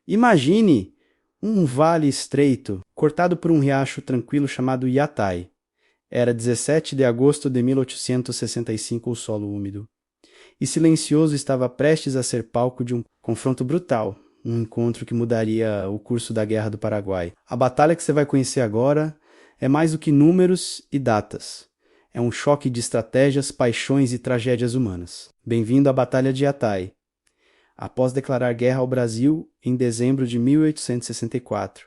Imagine um vale estreito, cortado por um riacho tranquilo chamado Yatai. Era 17 de agosto de 1865 o solo úmido. E silencioso estava prestes a ser palco de um confronto brutal, um encontro que mudaria o curso da Guerra do Paraguai. A batalha que você vai conhecer agora é mais do que números e datas. É um choque de estratégias, paixões e tragédias humanas. Bem-vindo à Batalha de Yatai. Após declarar guerra ao Brasil em dezembro de 1864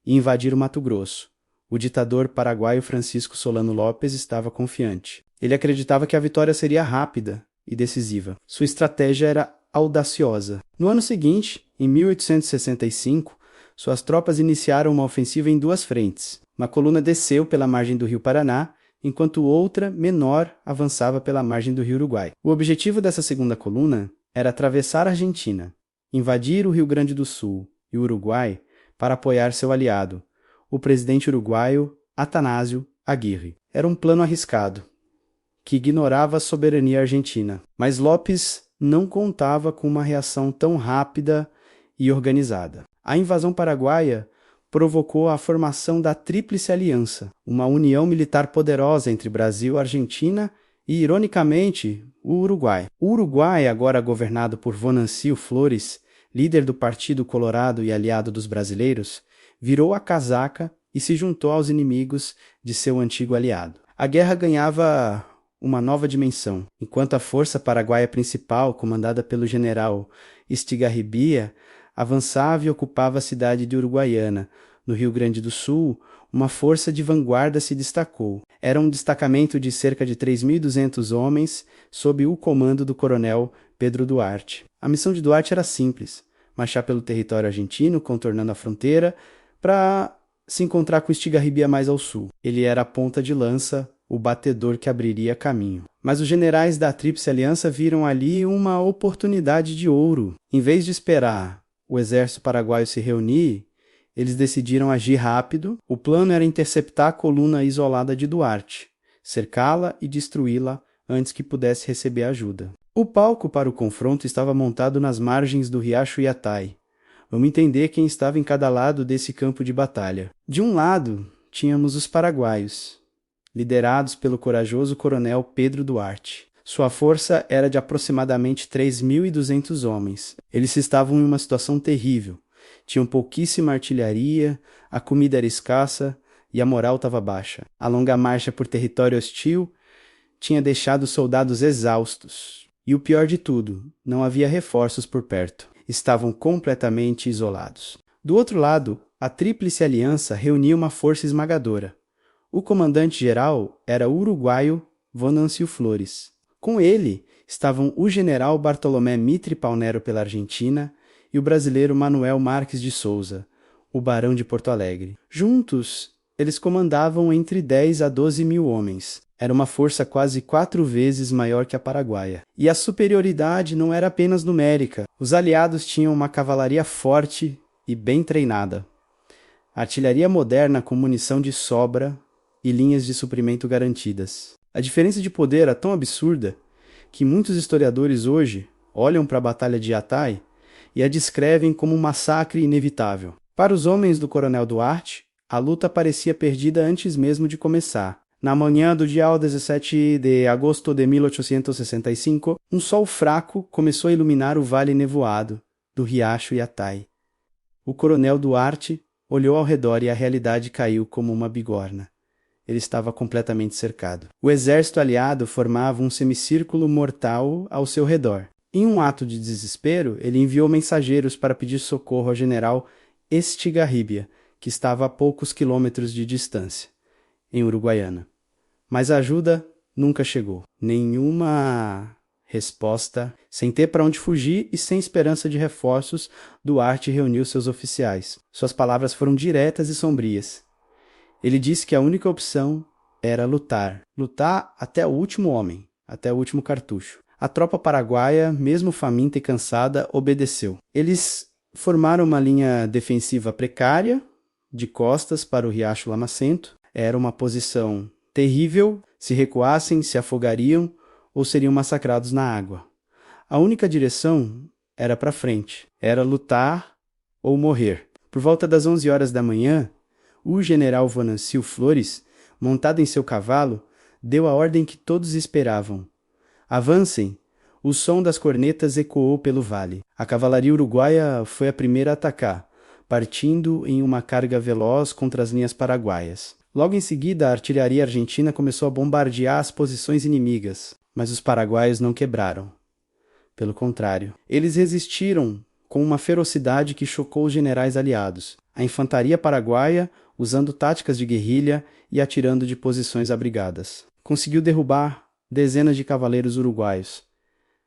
e invadir o Mato Grosso, o ditador paraguaio Francisco Solano Lopes estava confiante. Ele acreditava que a vitória seria rápida e decisiva. Sua estratégia era audaciosa. No ano seguinte, em 1865, suas tropas iniciaram uma ofensiva em duas frentes. Uma coluna desceu pela margem do rio Paraná, enquanto outra, menor, avançava pela margem do rio Uruguai. O objetivo dessa segunda coluna era atravessar a Argentina, invadir o Rio Grande do Sul e o Uruguai para apoiar seu aliado, o presidente uruguaio Atanásio Aguirre. Era um plano arriscado, que ignorava a soberania argentina, mas Lopes não contava com uma reação tão rápida e organizada. A invasão paraguaia provocou a formação da Tríplice Aliança, uma união militar poderosa entre Brasil, Argentina e, ironicamente, o Uruguai. O Uruguai, agora governado por Venancio Flores, líder do Partido Colorado e aliado dos brasileiros, virou a casaca e se juntou aos inimigos de seu antigo aliado. A guerra ganhava uma nova dimensão. Enquanto a força paraguaia principal, comandada pelo general Estigarribia, avançava e ocupava a cidade de Uruguaiana, no Rio Grande do Sul, uma força de vanguarda se destacou. Era um destacamento de cerca de 3.200 homens, sob o comando do coronel Pedro Duarte. A missão de Duarte era simples: marchar pelo território argentino, contornando a fronteira, para se encontrar com Estigarribia mais ao sul. Ele era a ponta de lança, o batedor que abriria caminho. Mas os generais da Tríplice Aliança viram ali uma oportunidade de ouro. Em vez de esperar o exército paraguaio se reunir, eles decidiram agir rápido. O plano era interceptar a coluna isolada de Duarte, cercá-la e destruí-la antes que pudesse receber ajuda. O palco para o confronto estava montado nas margens do riacho Yatai. Vamos entender quem estava em cada lado desse campo de batalha. De um lado, tínhamos os paraguaios, liderados pelo corajoso coronel Pedro Duarte. Sua força era de aproximadamente 3.200 homens. Eles estavam em uma situação terrível. Tinham pouquíssima artilharia, a comida era escassa e a moral estava baixa. A longa marcha por território hostil tinha deixado os soldados exaustos. E o pior de tudo, não havia reforços por perto. Estavam completamente isolados. Do outro lado, a Tríplice Aliança reunia uma força esmagadora. O comandante-geral era o uruguaio Venancio Flores. Com ele estavam o general Bartolomé Mitre Paunero pela Argentina e o brasileiro Manuel Marques de Souza, o barão de Porto Alegre. Juntos, eles comandavam entre 10 a 12 mil homens. Era uma força quase 4 vezes maior que a paraguaia. E a superioridade não era apenas numérica. Os aliados tinham uma cavalaria forte e bem treinada, artilharia moderna com munição de sobra e linhas de suprimento garantidas. A diferença de poder era tão absurda que muitos historiadores hoje olham para a Batalha de Yatai e a descrevem como um massacre inevitável. Para os homens do coronel Duarte, a luta parecia perdida antes mesmo de começar. Na manhã do dia 17 de agosto de 1865, um sol fraco começou a iluminar o vale nevoado do riacho Yatai. O coronel Duarte olhou ao redor e a realidade caiu como uma bigorna. Ele estava completamente cercado. O exército aliado formava um semicírculo mortal ao seu redor. Em um ato de desespero, ele enviou mensageiros para pedir socorro ao general Estigarribia, que estava a poucos quilômetros de distância, em Uruguaiana. Mas a ajuda nunca chegou. Nenhuma resposta. Sem ter para onde fugir e sem esperança de reforços, Duarte reuniu seus oficiais. Suas palavras foram diretas e sombrias. Ele disse que a única opção era lutar. Lutar até o último homem, até o último cartucho. A tropa paraguaia, mesmo faminta e cansada, obedeceu. Eles formaram uma linha defensiva precária, de costas para o riacho Lamacento. Era uma posição terrível. Se recuassem, se afogariam ou seriam massacrados na água. A única direção era para frente. Era lutar ou morrer. Por volta das 11 horas da manhã, o general Venancio Flores, montado em seu cavalo, deu a ordem que todos esperavam. Avancem! O som das cornetas ecoou pelo vale. A cavalaria uruguaia foi a primeira a atacar, partindo em uma carga veloz contra as linhas paraguaias. Logo em seguida, a artilharia argentina começou a bombardear as posições inimigas, mas os paraguaios não quebraram. Pelo contrário, eles resistiram com uma ferocidade que chocou os generais aliados. A infantaria paraguaia, usando táticas de guerrilha e atirando de posições abrigadas, conseguiu derrubar dezenas de cavaleiros uruguaios.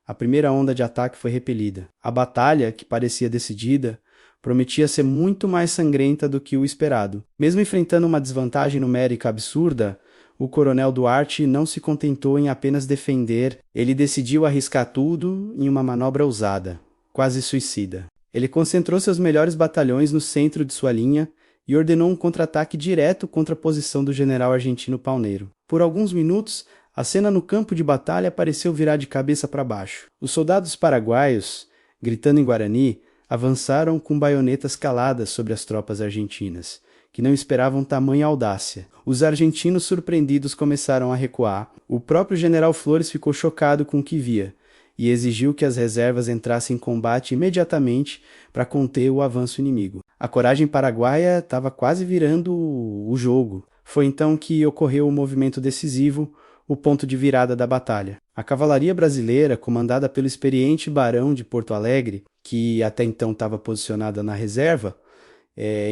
A primeira onda de ataque foi repelida. A batalha, que parecia decidida, prometia ser muito mais sangrenta do que o esperado. Mesmo enfrentando uma desvantagem numérica absurda, o coronel Duarte não se contentou em apenas defender, ele decidiu arriscar tudo em uma manobra ousada, quase suicida. Ele concentrou seus melhores batalhões no centro de sua linha e ordenou um contra-ataque direto contra a posição do general argentino Pauneiro. Por alguns minutos, a cena no campo de batalha pareceu virar de cabeça para baixo. Os soldados paraguaios, gritando em guarani, avançaram com baionetas caladas sobre as tropas argentinas, que não esperavam tamanha audácia. Os argentinos surpreendidos começaram a recuar. O próprio general Flores ficou chocado com o que via e exigiu que as reservas entrassem em combate imediatamente para conter o avanço inimigo. A coragem paraguaia estava quase virando o jogo. Foi então que ocorreu o movimento decisivo, o ponto de virada da batalha. A cavalaria brasileira, comandada pelo experiente barão de Porto Alegre, que até então estava posicionada na reserva,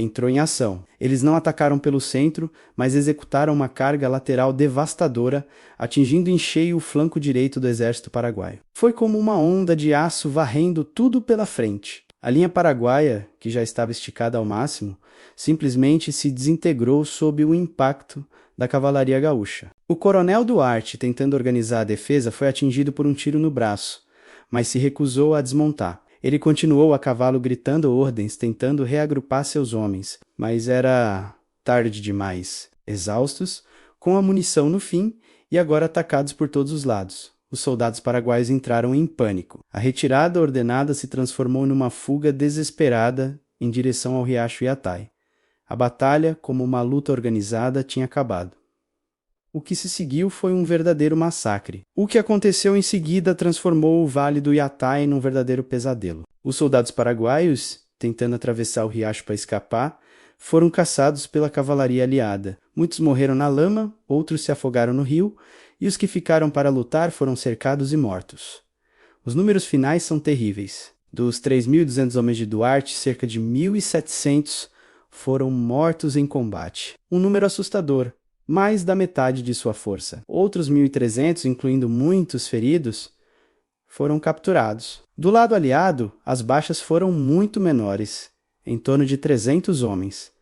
entrou em ação. Eles não atacaram pelo centro, mas executaram uma carga lateral devastadora, atingindo em cheio o flanco direito do exército paraguaio. Foi como uma onda de aço varrendo tudo pela frente. A linha paraguaia, que já estava esticada ao máximo, simplesmente se desintegrou sob o impacto da cavalaria gaúcha. O coronel Duarte, tentando organizar a defesa, foi atingido por um tiro no braço, mas se recusou a desmontar. Ele continuou a cavalo gritando ordens, tentando reagrupar seus homens, mas era tarde demais. Exaustos, com a munição no fim e agora atacados por todos os lados, os soldados paraguaios entraram em pânico. A retirada ordenada se transformou numa fuga desesperada em direção ao riacho Yatai. A batalha, como uma luta organizada, tinha acabado. O que se seguiu foi um verdadeiro massacre. O que aconteceu em seguida transformou o Vale do Yatai num verdadeiro pesadelo. Os soldados paraguaios, tentando atravessar o riacho para escapar, foram caçados pela cavalaria aliada. Muitos morreram na lama, outros se afogaram no rio, e os que ficaram para lutar foram cercados e mortos. Os números finais são terríveis. Dos 3.200 homens de Duarte, cerca de 1.700 foram mortos em combate. Um número assustador, mais da metade de sua força. Outros 1.300, incluindo muitos feridos, foram capturados. Do lado aliado, as baixas foram muito menores, em torno de 300 homens,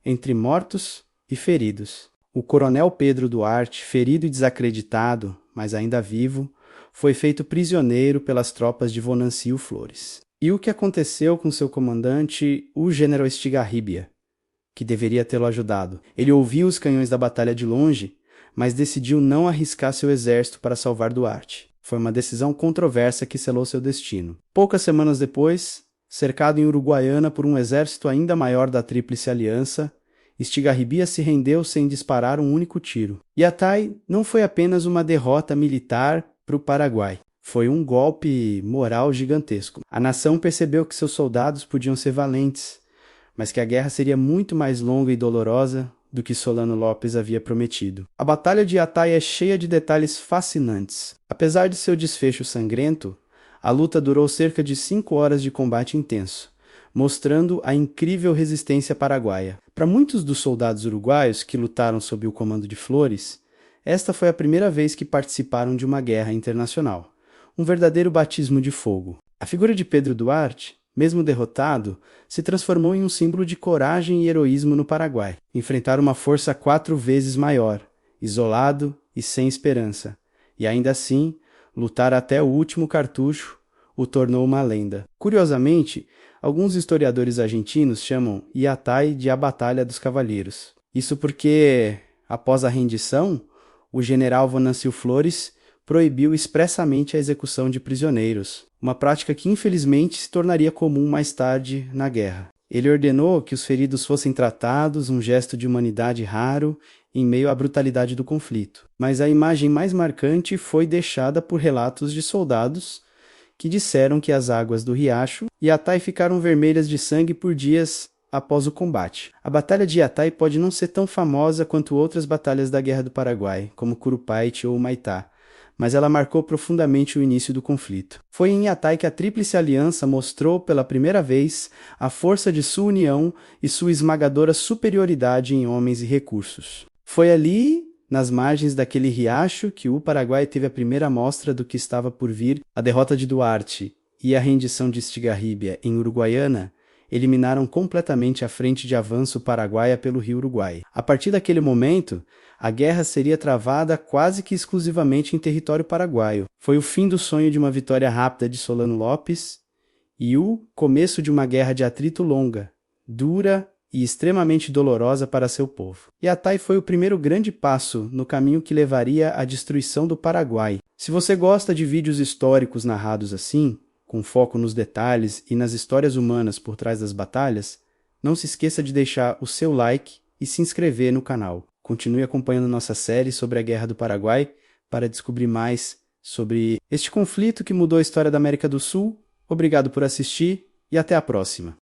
entre mortos e feridos. O coronel Pedro Duarte, ferido e desacreditado, mas ainda vivo, foi feito prisioneiro pelas tropas de Venancio Flores. E o que aconteceu com seu comandante, o general Estigarribia, que deveria tê-lo ajudado? Ele ouviu os canhões da batalha de longe, mas decidiu não arriscar seu exército para salvar Duarte. Foi uma decisão controversa que selou seu destino. Poucas semanas depois, cercado em Uruguaiana por um exército ainda maior da Tríplice Aliança, Estigarribia se rendeu sem disparar um único tiro. Yatai não foi apenas uma derrota militar para o Paraguai. Foi um golpe moral gigantesco. A nação percebeu que seus soldados podiam ser valentes, mas que a guerra seria muito mais longa e dolorosa do que Solano Lopes havia prometido. A Batalha de Yatai é cheia de detalhes fascinantes. Apesar de seu desfecho sangrento, a luta durou cerca de 5 horas de combate intenso, mostrando a incrível resistência paraguaia. Para muitos dos soldados uruguaios que lutaram sob o comando de Flores, esta foi a primeira vez que participaram de uma guerra internacional. Um verdadeiro batismo de fogo. A figura de Pedro Duarte, mesmo derrotado, se transformou em um símbolo de coragem e heroísmo no Paraguai. Enfrentar uma força 4 vezes maior, isolado e sem esperança. E ainda assim, lutar até o último cartucho o tornou uma lenda. Curiosamente, alguns historiadores argentinos chamam Yatai de a Batalha dos Cavalheiros. Isso porque, após a rendição, o general Venancio Flores proibiu expressamente a execução de prisioneiros, uma prática que infelizmente se tornaria comum mais tarde na guerra. Ele ordenou que os feridos fossem tratados, um gesto de humanidade raro, em meio à brutalidade do conflito. Mas a imagem mais marcante foi deixada por relatos de soldados que disseram que as águas do riacho Yatai ficaram vermelhas de sangue por dias após o combate. A Batalha de Yatai pode não ser tão famosa quanto outras batalhas da Guerra do Paraguai, como Curupayty ou Humaitá, mas ela marcou profundamente o início do conflito. Foi em Yatai que a Tríplice Aliança mostrou pela primeira vez a força de sua união e sua esmagadora superioridade em homens e recursos. Foi ali, nas margens daquele riacho, que o Paraguai teve a primeira amostra do que estava por vir. A derrota de Duarte e a rendição de Estigarribia em Uruguaiana eliminaram completamente a frente de avanço paraguaia pelo rio Uruguai. A partir daquele momento, a guerra seria travada quase que exclusivamente em território paraguaio. Foi o fim do sonho de uma vitória rápida de Solano Lopes e o começo de uma guerra de atrito longa, dura e extremamente dolorosa para seu povo. Yatai foi o primeiro grande passo no caminho que levaria à destruição do Paraguai. Se você gosta de vídeos históricos narrados assim, com foco nos detalhes e nas histórias humanas por trás das batalhas, não se esqueça de deixar o seu like e se inscrever no canal. Continue acompanhando nossa série sobre a Guerra do Paraguai para descobrir mais sobre este conflito que mudou a história da América do Sul. Obrigado por assistir e até a próxima.